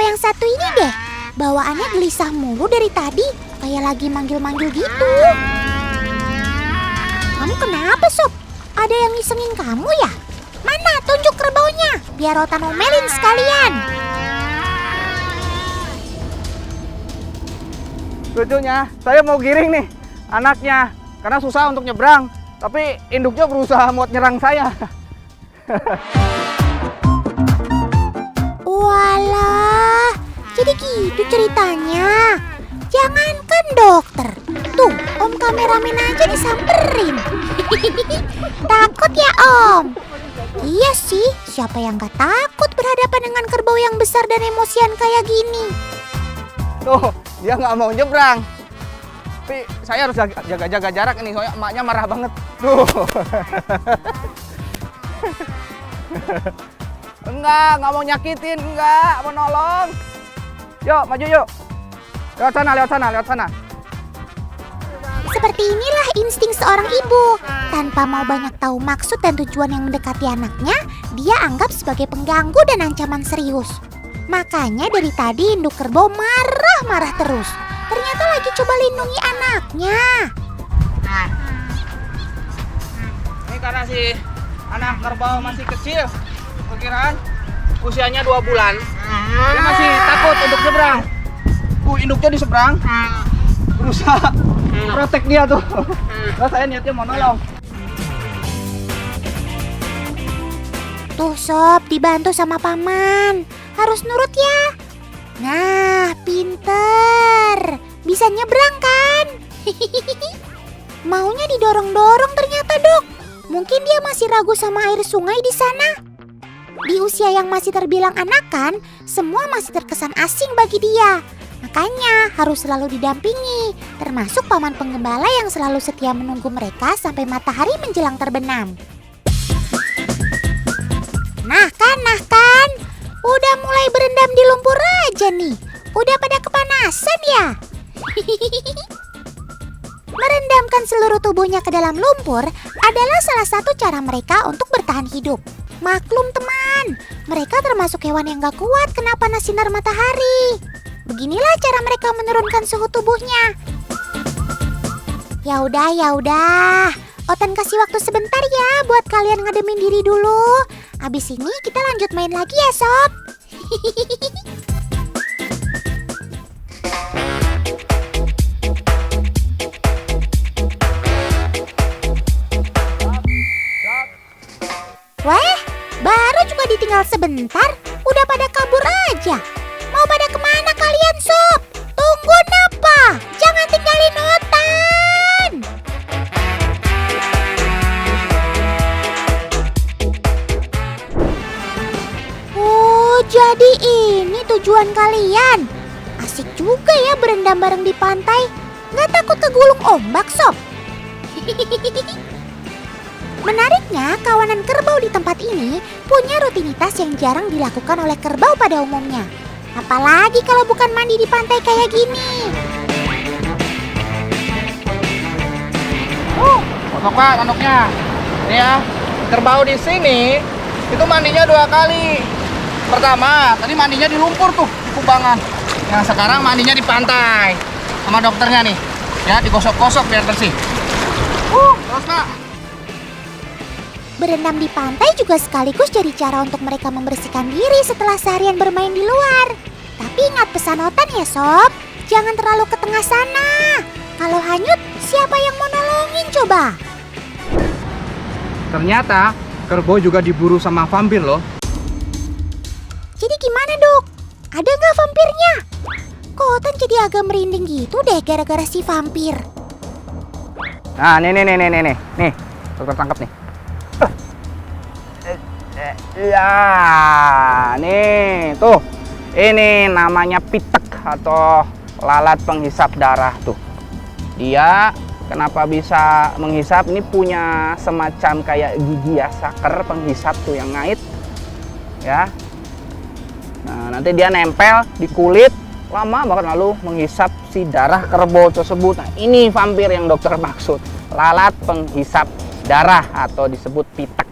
yang satu ini deh. Bawaannya gelisah mulu dari tadi, kayak lagi manggil-manggil gitu. Kamu kenapa, Sob? Ada yang ngisengin kamu ya? Mana tunjuk kerbaunya, biar Otan omelin sekalian. Lucunya, saya mau giring nih anaknya karena susah untuk nyebrang, tapi induknya berusaha mau nyerang saya. Walah, jadi gitu ceritanya. Jangankan dokter, tuh Om kameramen aja disamperin. Takut ya Om? Iya sih, siapa yang gak takut berhadapan dengan kerbau yang besar dan emosian kayak gini? Tuh, dia nggak mau nyebrang. Tapi saya harus jaga jarak ini, soalnya emaknya marah banget. Tuh. Enggak mau nyakitin, enggak, mau nolong. Yuk, maju yuk. Lewat sana. Seperti inilah insting seorang ibu. Tanpa mau banyak tahu maksud dan tujuan yang mendekati anaknya, dia anggap sebagai pengganggu dan ancaman serius. Makanya dari tadi induk kerbau marah-marah terus. Ternyata lagi coba lindungi anaknya. Ini karena si anak kerbau masih kecil, perkiraan usianya 2 bulan. Dia masih takut untuk nyebrang. Induknya diseberang, berusaha protek dia tuh. Nah, saya niatnya mau nolong. Tuh Sob, dibantu sama paman. Harus nurut ya. Nah, pinter. Bisa nyebrang kan? Maunya didorong-dorong ternyata, Dok. Mungkin dia masih ragu sama air sungai di sana. Di usia yang masih terbilang anakan, semua masih terkesan asing bagi dia. Makanya harus selalu didampingi, termasuk paman penggembala yang selalu setia menunggu mereka sampai matahari menjelang terbenam. Nah kan, udah mulai berendam di lumpur aja nih. Udah pada kepanasan ya? Merendamkan seluruh tubuhnya ke dalam lumpur adalah salah satu cara mereka untuk bertahan hidup. Maklum teman, mereka termasuk hewan yang gak kuat kena panas sinar matahari. Beginilah cara mereka menurunkan suhu tubuhnya. Ya udah. Otan kasih waktu sebentar ya buat kalian ngademin diri dulu. Abis ini kita lanjut main lagi ya Sob. Weh, baru juga ditinggal sebentar, udah pada kabur aja. Mau pada kemana kalian Sob? Tunggu napa? Jangan tinggalin Otan. Oh, jadi ini tujuan kalian. Asik juga ya berendam bareng di pantai. Nggak takut kegulung ombak Sob? Menariknya, kawanan kerbau di tempat ini punya rutinitas yang jarang dilakukan oleh kerbau pada umumnya. Apalagi kalau bukan mandi di pantai kayak gini. Kotok Pak tanduknya. Ini ya, kerbau di sini itu mandinya 2 kali. Pertama, tadi mandinya di lumpur tuh, di kubangan. Nah, sekarang mandinya di pantai. Sama dokternya nih. Ya, digosok-gosok biar bersih. Terus Pak. Berendam di pantai juga sekaligus jadi cara untuk mereka membersihkan diri setelah seharian bermain di luar. Tapi ingat pesan Otan ya Sob, jangan terlalu ke tengah sana. Kalau hanyut, siapa yang mau nolongin coba? Ternyata kerbau juga diburu sama vampir loh. Jadi gimana Dok? Ada nggak vampirnya? Kok Otan jadi agak merinding gitu deh gara-gara si vampir. Nah, nih, dokter tangkap nih. Ya, nih tuh, ini namanya pitek atau lalat penghisap darah tuh. Dia kenapa bisa menghisap? Ini punya semacam kayak gigi ya, saker penghisap tuh yang ngait, ya. Nah, nanti dia nempel di kulit, lama banget lalu menghisap si darah kerbau tersebut. Nah, ini vampir yang dokter maksud, lalat penghisap darah atau disebut pitek.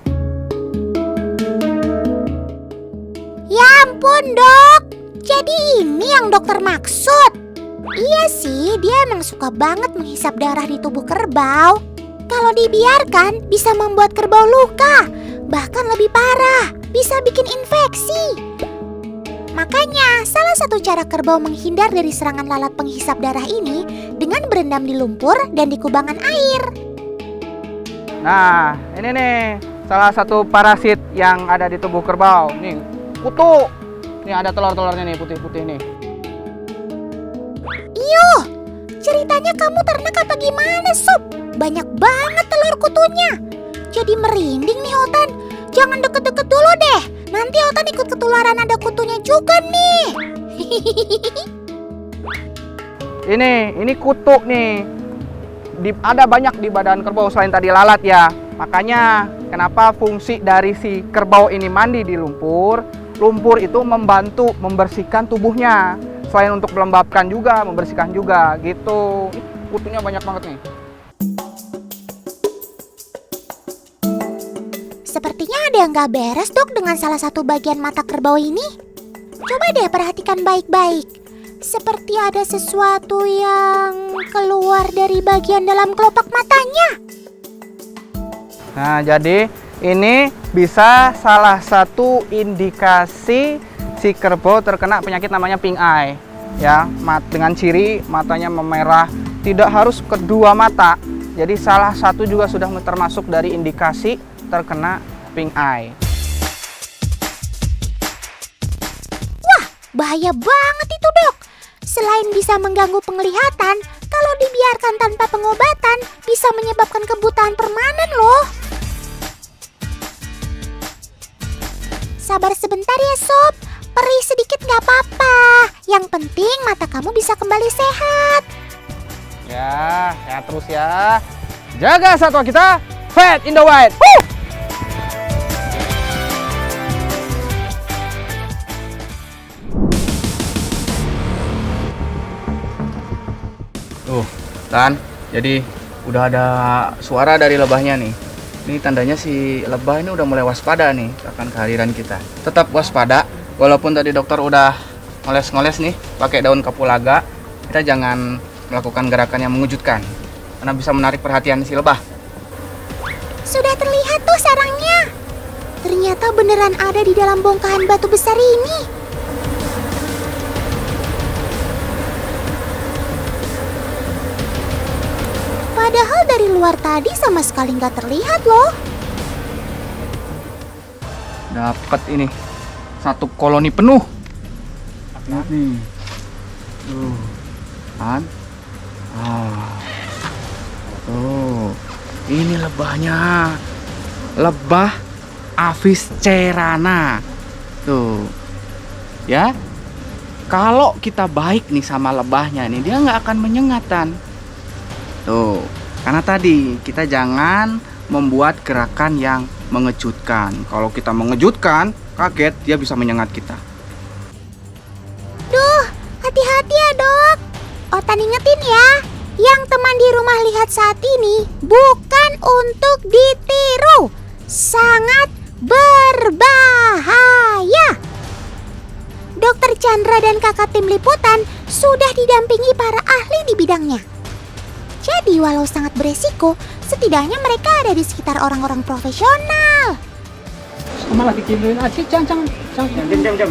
Ya ampun Dok, Jadi ini yang dokter maksud. Iya sih, dia emang suka banget menghisap darah di tubuh kerbau. Kalau dibiarkan bisa membuat kerbau luka, bahkan lebih parah, bisa bikin infeksi. Makanya salah satu cara kerbau menghindar dari serangan lalat penghisap darah ini dengan berendam di lumpur dan di kubangan air. Nah, ini nih salah satu parasit yang ada di tubuh kerbau. Nih, kutu. Nih ada telur-telurnya nih, putih-putih nih. Iyuh, ceritanya kamu ternak apa gimana, Sob? Banyak banget telur kutunya. Jadi merinding nih, Otan. Jangan deket-deket dulu deh. Nanti Otan ikut ketularan ada kutunya juga nih. Ini kutu nih. Ada banyak di badan kerbau selain tadi lalat ya. Makanya kenapa fungsi dari si kerbau ini mandi di lumpur. Lumpur itu membantu membersihkan tubuhnya. Selain untuk melembabkan juga, membersihkan juga gitu. Kutunya banyak banget nih. Sepertinya ada yang gak beres, Dok, dengan salah satu bagian mata kerbau ini. Coba deh perhatikan baik-baik. Seperti ada sesuatu yang keluar dari bagian dalam kelopak matanya. Nah, jadi ini bisa salah satu indikasi si kerbau terkena penyakit namanya pink eye. Ya, dengan ciri matanya memerah, tidak harus kedua mata. Jadi salah satu juga sudah termasuk dari indikasi terkena pink eye. Wah, bahaya banget itu, Dok. Selain bisa mengganggu penglihatan, kalau dibiarkan tanpa pengobatan, bisa menyebabkan kebutaan permanen loh. Sabar sebentar ya, Sob. Perih sedikit gak apa-apa. Yang penting mata kamu bisa kembali sehat. Ya, sehat terus ya. Jaga satwa kita, Fat in the White. Woo! Tuh, Tan, jadi udah ada suara dari lebahnya nih. Ini tandanya si lebah ini udah mulai waspada nih akan kehadiran kita. Tetap waspada, walaupun tadi dokter udah ngoles-ngoles nih pakai daun kapulaga, kita jangan melakukan gerakan yang mengejutkan karena bisa menarik perhatian si lebah. Sudah terlihat tuh sarangnya. Ternyata beneran ada di dalam bongkahan batu besar ini. Padahal dari luar tadi sama sekali nggak terlihat loh. Dapat ini satu koloni penuh. Lihat nih. Tuh. Kan? Tuh. Ini lebahnya. Lebah Aphis cerana. Tuh. Ya. Kalau kita baik nih sama lebahnya nih, dia nggak akan menyengatkan. Tuh, karena tadi kita jangan membuat gerakan yang mengejutkan. Kalau kita mengejutkan, kaget, dia bisa menyengat kita. Duh, hati-hati ya, Dok. Otan ingetin ya, yang teman di rumah lihat saat ini bukan untuk ditiru. Sangat berbahaya. Dokter Chandra dan kakak tim liputan sudah didampingi para ahli di bidangnya. Jadi walau sangat beresiko, setidaknya mereka ada di sekitar orang-orang profesional. Sama lagi kirim aja, jangan. Jam.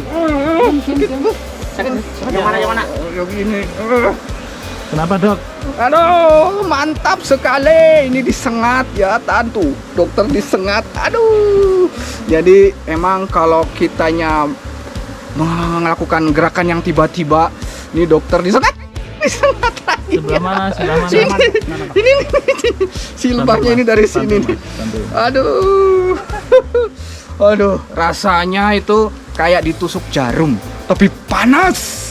Sakit. Yang mana? Yang ini. Kenapa, Dok? Aduh, mantap sekali. Ini disengat ya, Tantu. Dokter disengat. Aduh. Jadi emang kalau kitanya melakukan gerakan yang tiba-tiba, ini dokter disengat lagi. Sebelah mana? Ini si lebahnya ini dari sini nih. Aduh, rasanya itu kayak ditusuk jarum, tapi panas.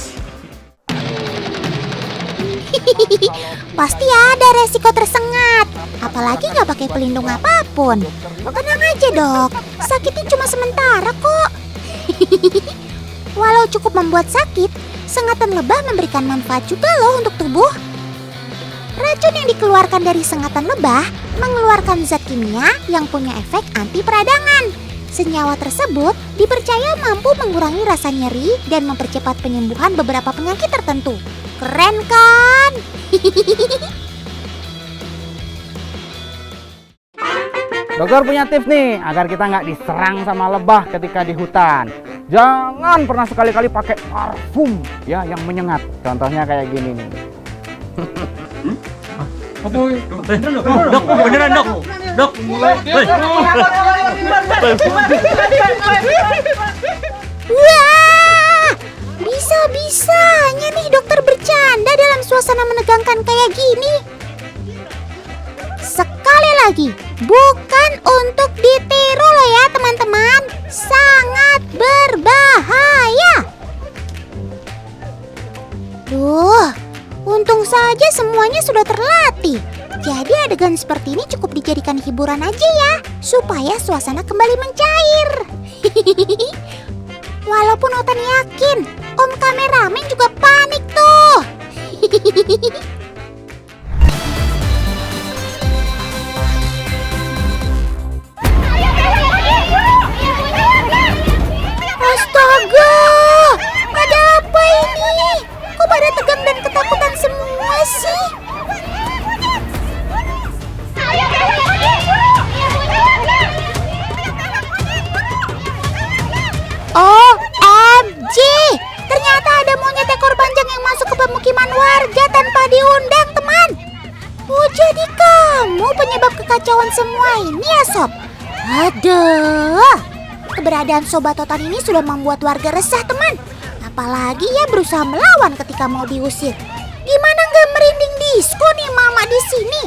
Pasti ada resiko tersengat, apalagi nggak pakai pelindung apapun. Tenang aja, Dok, sakitnya cuma sementara kok. Walau cukup membuat sakit, sengatan lebah memberikan manfaat juga loh untuk tubuh. Racun yang dikeluarkan dari sengatan lebah mengeluarkan zat kimia yang punya efek anti peradangan. Senyawa tersebut dipercaya mampu mengurangi rasa nyeri dan mempercepat penyembuhan beberapa penyakit tertentu. Keren kan? Dokter punya tips nih agar kita nggak diserang sama lebah ketika di hutan. Jangan pernah sekali-kali pakai parfum ya yang menyengat. Contohnya kayak gini nih. Dok, beneran dok. Dok, Wah, bisa-bisanya nih dokter bercanda dalam suasana menegangkan kayak gini. Sekali lagi, bukan untuk ditiru loh ya teman-teman. Sangat berbahaya. Duh, untung saja semuanya sudah terlatih. Jadi adegan seperti ini cukup dijadikan hiburan aja ya, supaya suasana kembali mencair. Walaupun Otan yakin, Om kameramen juga panik tuh. Astaga, ada apa ini? Kok pada tegang dan ketakutan semua sih? OMG, ternyata ada monyet ekor panjang yang masuk ke pemukiman warga tanpa diundang, teman. Oh, jadi kamu penyebab kekacauan semua ini ya, Sob? Aduh, keberadaan Sobat Otan ini sudah membuat warga resah, teman. Apalagi ya berusaha melawan ketika mau diusir. Gimana nggak merinding disko nih mama di sini?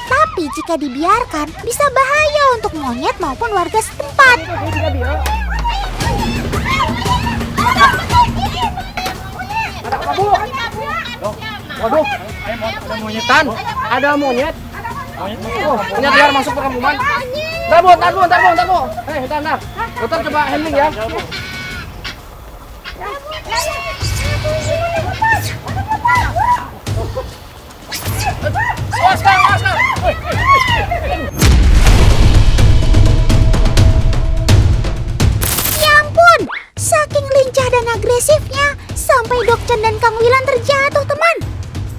Tapi jika dibiarkan, bisa bahaya untuk monyet maupun warga setempat. Waduh, ada monyetan. Ada monyet. Monyet liar masuk perkampungan. Ntar bu. Bentar. Dokter coba handling ya. Ya ampun, saking lincah dan agresifnya, sampai Dok Chan dan Kang Wilan terjatuh, teman.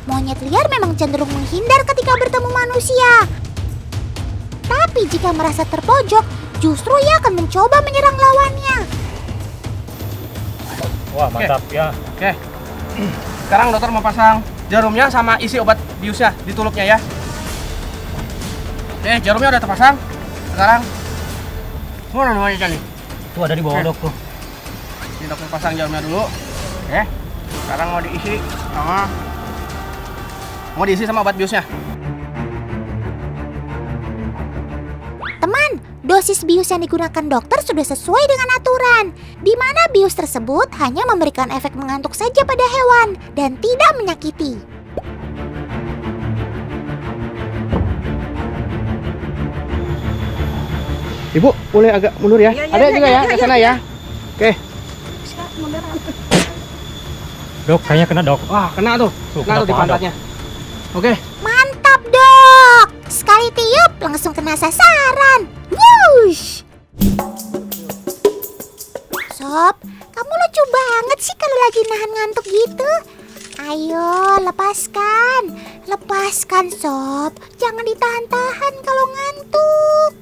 Monyet liar memang cenderung menghindar ketika bertemu manusia. Tapi jika merasa terpojok, justru ia akan mencoba menyerang lawannya. Wah, mantap ya. Oke. Sekarang dokter mau pasang jarumnya sama isi obat biusnya di tulupnya ya. Oke, jarumnya udah terpasang. Sekarang mana namanya nih? Tuh ada di bawah dok tuh. Ini dokter pasang jarumnya dulu. Oke. Sekarang mau diisi sama obat biusnya. Teman, dosis bius yang digunakan dokter sudah sesuai dengan aturan, di mana bius tersebut hanya memberikan efek mengantuk saja pada hewan dan tidak menyakiti. Ibu, boleh agak mundur ya? Ada juga ya ke sana ya. Oke. Dok, kayaknya kena dok. Wah, kena tuh. Kena tuh di pantatnya. Oke. Mantap, Dok! Sekali tiup langsung kena sasaran. Wush! Sob, kamu lucu banget sih kalau lagi nahan ngantuk gitu. Ayo, lepaskan. Lepaskan, Sob. Jangan ditahan-tahan kalau ngantuk.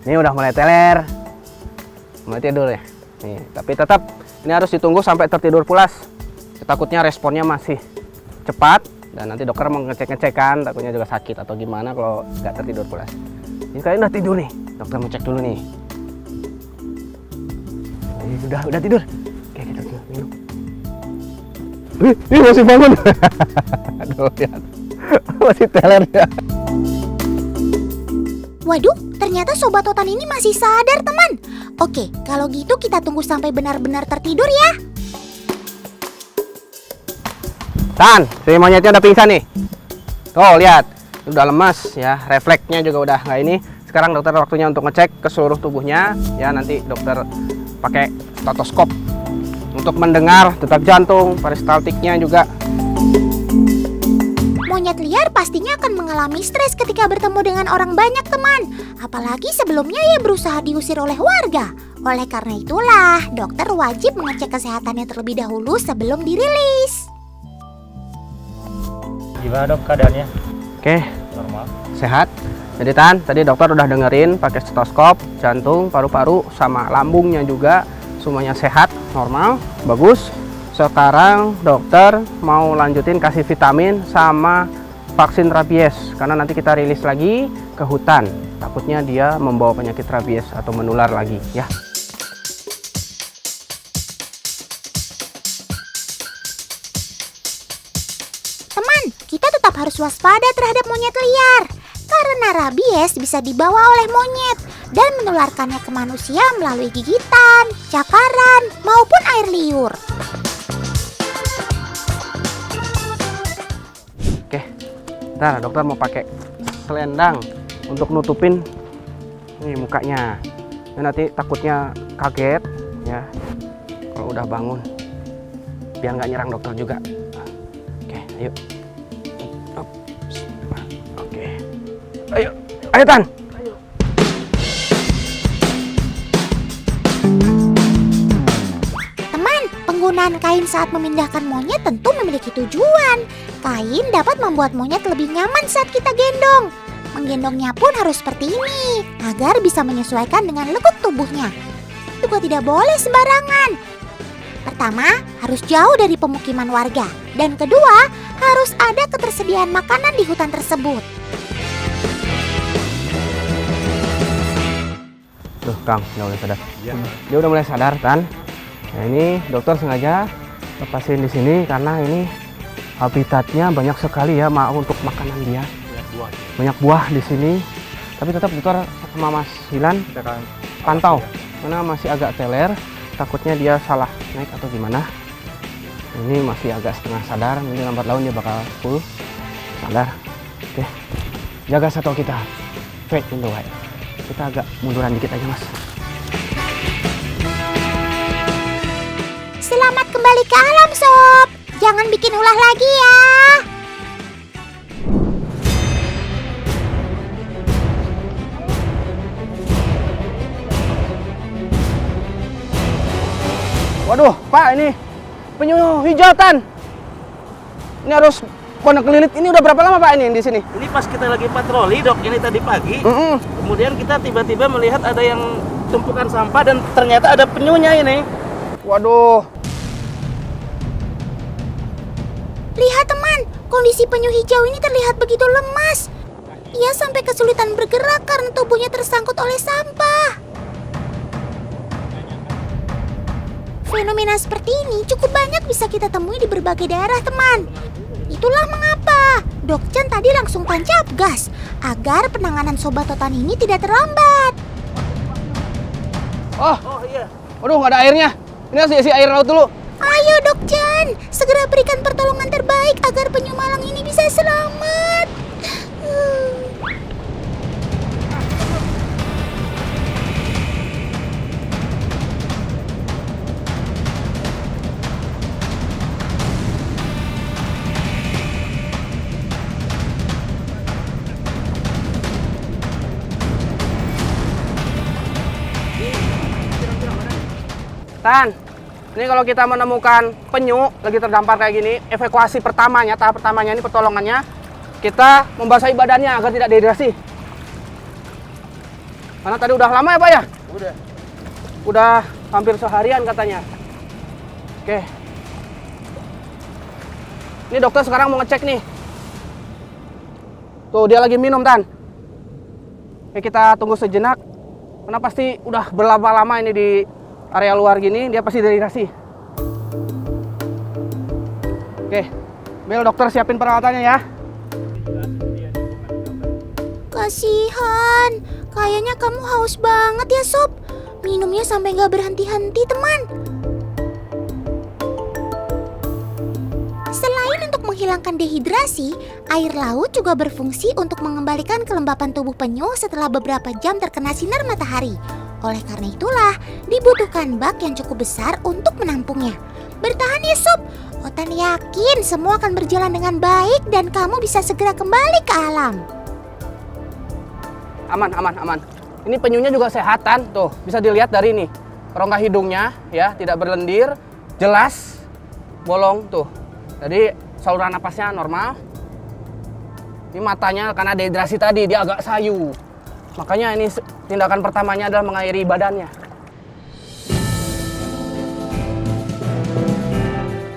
Ini udah mulai teler. Mulai tidur ya. Nih, tapi tetap ini harus ditunggu sampai tertidur pulas. Takutnya responnya masih cepat dan nanti dokter mau ngecek-ngecekan, takutnya juga sakit atau gimana kalau nggak tertidur pulas. Ini kalian udah tidur nih. Dokter mau cek dulu nih. Ini udah tidur. Oke, kita minum. Ih, masih bangun. Aduh, lihat. Masih teler ya. Waduh, ternyata Sobat Otan ini masih sadar, teman. Oke, kalau gitu kita tunggu sampai benar-benar tertidur ya. Tan, si monyetnya udah pingsan nih. Tuh, lihat. Udah lemas ya, refleksnya juga udah nggak ini. Sekarang dokter waktunya untuk ngecek ke seluruh tubuhnya. Ya, nanti dokter pakai stetoskop untuk mendengar detak jantung, peristaltiknya juga. Monyet liar pastinya akan mengalami stres ketika bertemu dengan orang banyak, teman. Apalagi sebelumnya ia berusaha diusir oleh warga. Oleh karena itulah, dokter wajib mengecek kesehatannya terlebih dahulu sebelum dirilis. Gimana dok keadaannya? Oke, Normal. sehat. Jadi Tan, tadi dokter udah dengerin pakai stetoskop, jantung, paru-paru, sama lambungnya juga semuanya sehat, normal, bagus. Sekarang dokter mau lanjutin kasih vitamin sama vaksin rabies karena nanti kita rilis lagi ke hutan. Takutnya dia membawa penyakit rabies atau menular lagi ya. Teman, kita tetap harus waspada terhadap monyet liar. Karena rabies bisa dibawa oleh monyet dan menularkannya ke manusia melalui gigitan, cakaran, maupun air liur. Oke, ntar dokter mau pakai selendang untuk nutupin ini mukanya. Dan nanti takutnya kaget ya kalau udah bangun, biar nggak nyerang dokter juga. Oke, ayo. Oke, ayo Tan. Teman, penggunaan kain saat memindahkan monyet tentu memiliki tujuan. Kain dapat membuat monyet lebih nyaman saat kita gendong. Menggendongnya pun harus seperti ini, agar bisa menyesuaikan dengan lekuk tubuhnya. Juga tidak boleh sembarangan. Pertama, harus jauh dari pemukiman warga. Dan kedua, harus ada ketersediaan makanan di hutan tersebut. Tuh Kang, udah mulai sadar. Dia udah mulai sadar Tan. Nah ini dokter sengaja lepasin di sini karena ini habitatnya banyak sekali ya untuk makanan dia. Banyak buah di sini. Tapi tetap dokter sama Mas Hilan Kita akan pantau karena masih agak teler. Takutnya dia salah naik atau gimana. Ini masih agak setengah sadar. Nanti lambat laun dia bakal full sadar. Oke, jaga satwa kita. Wait in the way. Kita agak munduran dikit aja Mas. Selamat kembali ke alam, Sob. Jangan bikin ulah lagi ya. Waduh, Pak, ini penyu hijau Tan. Ini harus pondok kelilit. Ini udah berapa lama Pak ini di sini? Ini pas kita lagi patroli dok, ini tadi pagi. Kemudian kita tiba-tiba melihat ada yang tumpukan sampah dan ternyata ada penyunya ini. Waduh. Lihat teman, kondisi penyu hijau ini terlihat begitu lemas. Ia sampai kesulitan bergerak karena tubuhnya tersangkut oleh sampah. Fenomena seperti ini cukup banyak bisa kita temui di berbagai daerah, teman. Itulah mengapa Dok Chan tadi langsung tancap gas agar penanganan sobat totan ini tidak terlambat. Oh iya. Waduh, nggak ada airnya. Ini harus isi air laut dulu. Ayo Dok Chan, segera berikan pertolongan terbaik agar penyu malang ini bisa selamat. Tan, ini kalau kita menemukan penyu lagi terdampar kayak gini, evakuasi pertamanya, tahap pertamanya ini pertolongannya, kita membasahi badannya agar tidak dehidrasi. Karena tadi udah lama ya Pak ya? Udah hampir seharian katanya. Oke. Ini dokter sekarang mau ngecek nih. Tuh dia lagi minum Tan. Oke, kita tunggu sejenak. Karena pasti udah berlama-lama ini di area luar gini, dia pasti dehidrasi. Oke, Bel dokter siapin peralatannya ya. Kasihan, kayaknya kamu haus banget ya Sob. Minumnya sampai gak berhenti-henti teman. Selain untuk menghilangkan dehidrasi, air laut juga berfungsi untuk mengembalikan kelembapan tubuh penyu setelah beberapa jam terkena sinar matahari. Oleh karena itulah, dibutuhkan bak yang cukup besar untuk menampungnya. Bertahan ya Sob, Otan yakin semua akan berjalan dengan baik dan kamu bisa segera kembali ke alam. Aman, aman, aman. Ini penyunya juga sehatan, tuh bisa dilihat dari ini. Rongga hidungnya ya tidak berlendir, jelas, bolong tuh. Jadi saluran napasnya normal. Ini matanya karena dehidrasi tadi dia agak sayu. Makanya ini tindakan pertamanya adalah mengairi badannya.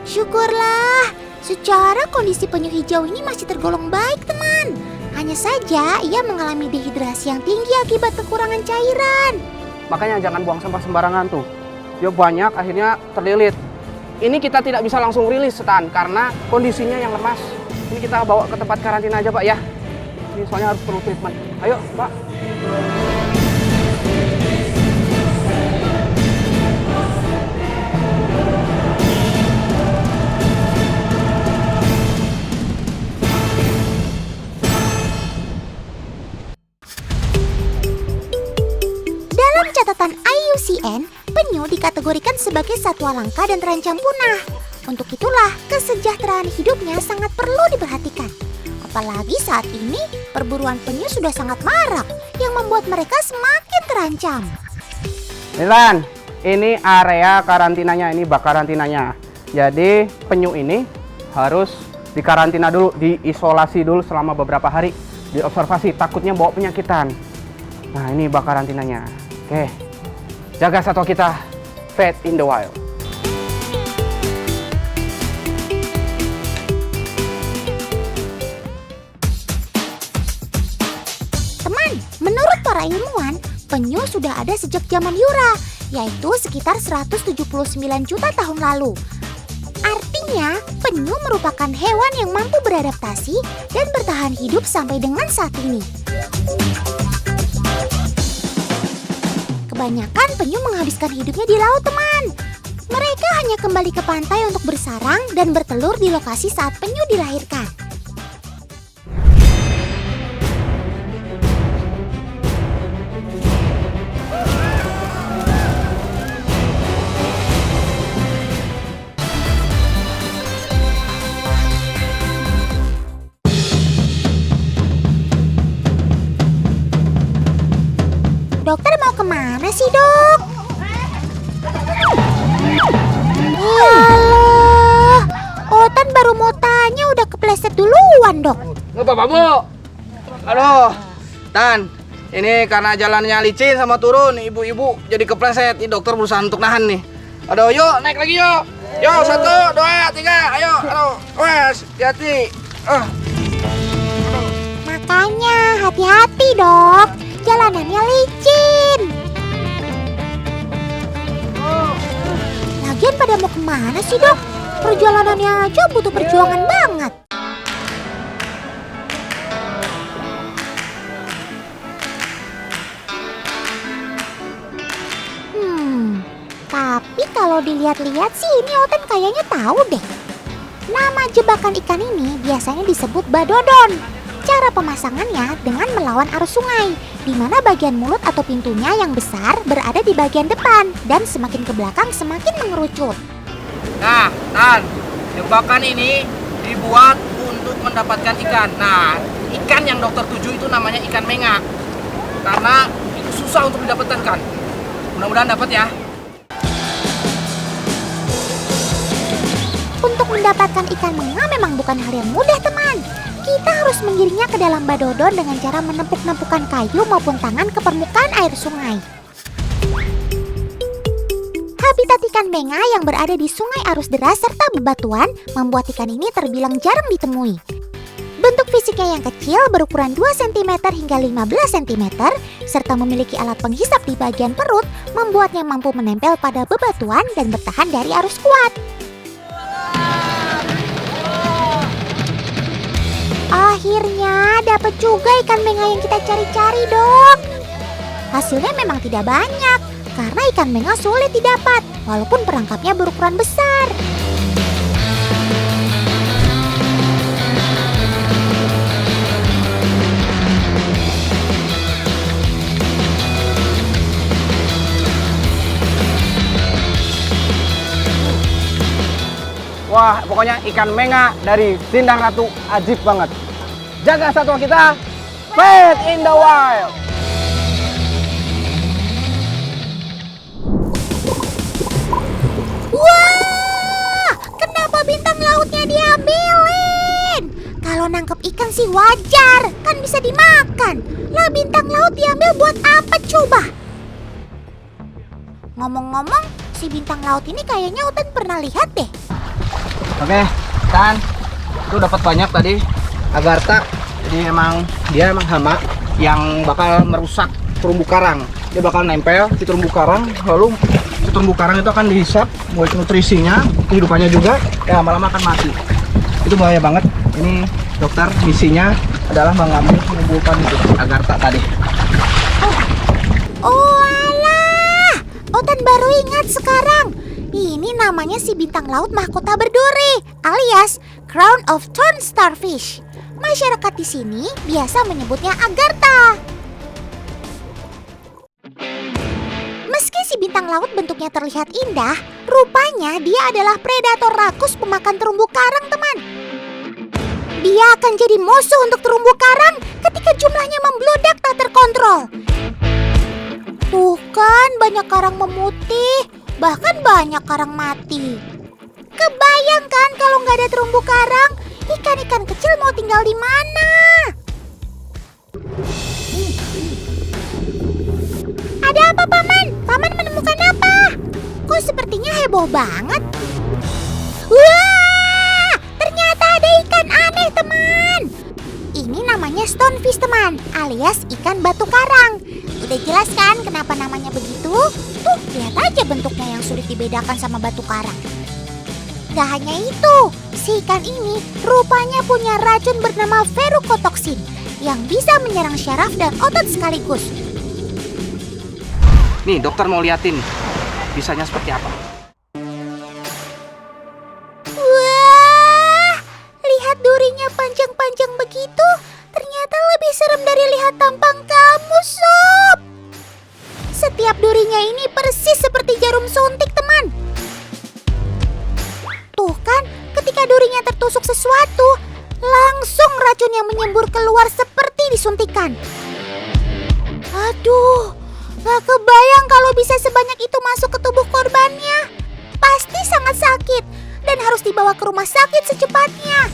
Syukurlah, secara kondisi penyu hijau ini masih tergolong baik, teman. Hanya saja ia mengalami dehidrasi yang tinggi akibat kekurangan cairan. Makanya jangan buang sampah sembarangan tuh. Dia banyak akhirnya terlilit. Ini kita tidak bisa langsung rilis Stan karena kondisinya yang lemas. Ini kita bawa ke tempat karantina aja Pak ya. Ini soalnya harus perlu treatment. Ayo Pak. Dalam catatan IUCN, penyu dikategorikan sebagai satwa langka dan terancam punah. Untuk itulah, kesejahteraan hidupnya sangat perlu diperhatikan. Apalagi saat ini, perburuan penyu sudah sangat marak, yang membuat mereka semakin terancam. Nilan, ini area karantinanya, ini bak karantinanya. Jadi penyu ini harus dikarantina dulu, diisolasi dulu selama beberapa hari. Diobservasi, takutnya bawa penyakitan. Nah ini bak karantinanya. Oke, jaga satwa kita, Fed in the Wild. Menurut para ilmuwan, penyu sudah ada sejak zaman Jura, yaitu sekitar 179 juta tahun lalu. Artinya, penyu merupakan hewan yang mampu beradaptasi dan bertahan hidup sampai dengan saat ini. Kebanyakan penyu menghabiskan hidupnya di laut, teman. Mereka hanya kembali ke pantai untuk bersarang dan bertelur di lokasi saat penyu dilahirkan. Dokter mau kemana sih, Dok? Yalah, Otan baru mau tanya udah kepleset duluan, Dok. Nggak apa-apa, Bu. Aduh, Tan, ini karena jalannya licin sama turun, ibu-ibu jadi kepleset. Ini dokter berusaha untuk nahan nih. Aduh, yuk naik lagi yuk. Yuk, 1, 2, 3, ayo. Aduh, wes, hati-hati. Makanya hati-hati, Dok. Jalanannya licin. Lagian pada mau kemana sih, Dok? Perjalanannya aja butuh perjuangan banget. Tapi kalau dilihat-lihat sih ini Otan kayaknya tahu deh. Nama jebakan ikan ini biasanya disebut badodon. Cara pemasangannya dengan melawan arus sungai, di mana bagian mulut atau pintunya yang besar berada di bagian depan dan semakin ke belakang semakin mengerucut. Nah, Tan, jebakan ini dibuat untuk mendapatkan ikan. Nah, ikan yang dokter tuju itu namanya ikan menga. Karena itu susah untuk didapatkan kan. Mudah-mudahan dapat ya. Untuk mendapatkan ikan menga memang bukan hal yang mudah, teman. Kita harus menggiringnya ke dalam badodon dengan cara menepuk-nepukkan kayu maupun tangan ke permukaan air sungai. Habitat ikan menga yang berada di sungai arus deras serta bebatuan membuat ikan ini terbilang jarang ditemui. Bentuk fisiknya yang kecil berukuran 2 cm hingga 15 cm serta memiliki alat penghisap di bagian perut membuatnya mampu menempel pada bebatuan dan bertahan dari arus kuat. Akhirnya dapat juga ikan menga yang kita cari-cari, Dok. Hasilnya memang tidak banyak, karena ikan menga sulit didapat, walaupun perangkapnya berukuran besar. Wah, pokoknya ikan menga dari Sindang Ratu ajib banget. Jaga satwa kita, Fate in the Wild. Wah, kenapa bintang lautnya diambilin? Kalau nangkep ikan sih wajar, kan bisa dimakan. Lah bintang laut diambil buat apa coba? Ngomong-ngomong, si bintang laut ini kayaknya Utan pernah lihat deh. Oke, Tan, itu dapat banyak tadi agartha. Jadi dia emang hama yang bakal merusak terumbu karang. Dia bakal nempel di terumbu karang, lalu si terumbu karang itu akan dihisap buat nutrisinya, kehidupannya juga, ya lama-lama akan mati. Itu bahaya banget. Ini dokter misinya adalah mengambil penumbukan itu agartha tadi. Oh alah, Otan baru ingat sekarang. Ini namanya si bintang laut mahkota berduri, alias Crown of Thorn Starfish. Masyarakat di sini biasa menyebutnya agartha. Meski si bintang laut bentuknya terlihat indah, rupanya dia adalah predator rakus pemakan terumbu karang, teman. Dia akan jadi musuh untuk terumbu karang ketika jumlahnya membludak tak terkontrol. Tuh kan, banyak karang memutih, bahkan banyak karang mati. Kebayangkan kalau nggak ada terumbu karang, ikan-ikan kecil mau tinggal di mana? Ada apa, Paman? Paman menemukan apa? Kok sepertinya heboh banget? Wah! Ternyata ada ikan aneh, teman. Ini namanya stonefish, teman, alias ikan batu karang. Udah jelas kan kenapa namanya begitu? Tuh, lihat aja bentuknya yang sulit dibedakan sama batu karang. Gak hanya itu, si ikan ini rupanya punya racun bernama verukotoksin yang bisa menyerang syaraf dan otot sekaligus. Nih, dokter mau liatin bisanya seperti apa. Wah, lihat durinya panjang-panjang begitu. Ternyata lebih serem dari lihat tampang kamu, Sob. Setiap durinya ini persis seperti jarum suntik, teman. Tuh kan, ketika durinya tertusuk sesuatu, langsung racun yang menyembur keluar seperti disuntikan. Aduh, gak kebayang kalau bisa sebanyak itu masuk ke tubuh korbannya. Pasti sangat sakit dan harus dibawa ke rumah sakit secepatnya.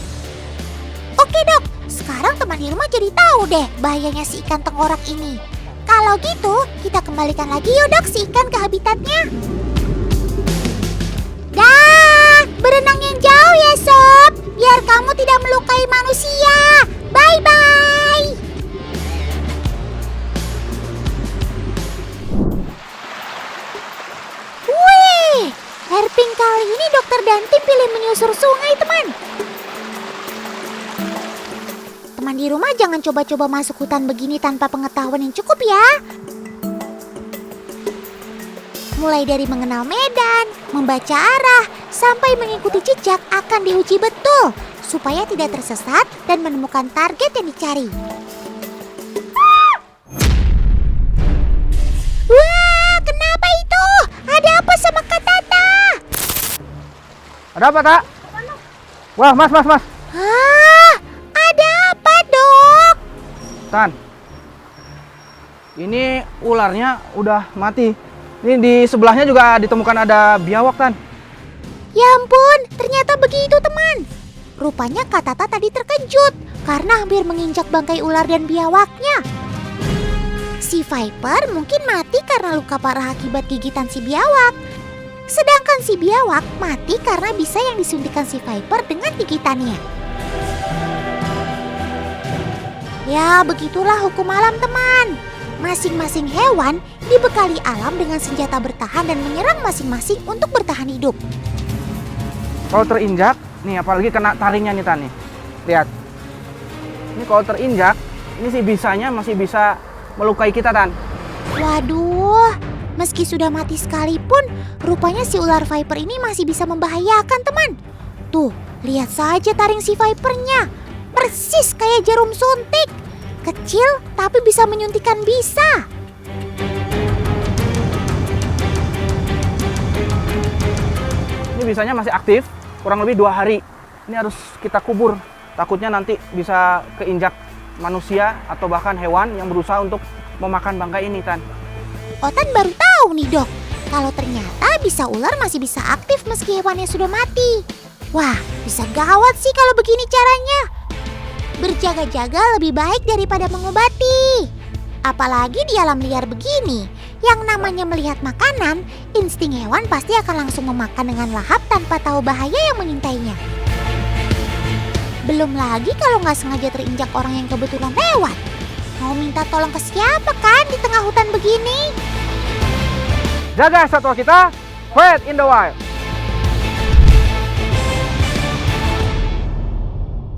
Oke dok, sekarang teman di rumah jadi tahu deh bahayanya si ikan tengkorak ini. Kalau gitu, kita kembalikan lagi yuk dok si ikan ke habitatnya. Dah, berenang yang jauh ya Sob, biar kamu tidak melukai manusia. Bye-bye. Wih, hairpin kali ini dokter dan tim pilih menyusur sungai, teman. Teman di rumah jangan coba-coba masuk hutan begini tanpa pengetahuan yang cukup ya. Mulai dari mengenal medan, membaca arah, sampai mengikuti jejak akan diuji betul supaya tidak tersesat dan menemukan target yang dicari. Wah, kenapa itu? Ada apa sama Kak Tata? Ada apa, Tak? Wah, mas. Hah? Ada apa, Dok? Tan, ini ularnya udah mati. Ini di sebelahnya juga ditemukan ada biawak, Tan. Ya ampun, ternyata begitu teman. Rupanya Kak Tata tadi terkejut karena hampir menginjak bangkai ular dan biawaknya. Si Viper mungkin mati karena luka parah akibat gigitan si biawak. Sedangkan si biawak mati karena bisa yang disuntikan si Viper dengan gigitannya. Ya, begitulah hukum alam, teman. Masing-masing hewan dibekali alam dengan senjata bertahan dan menyerang masing-masing untuk bertahan hidup. Kalau terinjak, nih apalagi kena taringnya nih, Tan, nih. Lihat. Ini kalau terinjak, ini sih bisanya masih bisa melukai kita, Tan. Waduh, meski sudah mati sekalipun, rupanya si ular Viper ini masih bisa membahayakan, teman. Tuh, lihat saja taring si Vipernya. Persis kayak jarum suntik. Kecil tapi bisa menyuntikkan bisa. Ini bisanya masih aktif, kurang lebih 2 hari. Ini harus kita kubur. Takutnya nanti bisa keinjak manusia atau bahkan hewan yang berusaha untuk memakan bangkai ini, Tan. Otan baru tahu nih dok, kalau ternyata bisa ular masih bisa aktif meski hewannya sudah mati. Wah, bisa gawat sih kalau begini caranya. Berjaga-jaga lebih baik daripada mengobati. Apalagi di alam liar begini, yang namanya melihat makanan, insting hewan pasti akan langsung memakan dengan lahap tanpa tahu bahaya yang mengintainya. Belum lagi kalau nggak sengaja terinjak orang yang kebetulan lewat. Mau minta tolong ke siapa kan di tengah hutan begini? Jaga satwa kita, quiet in the wild.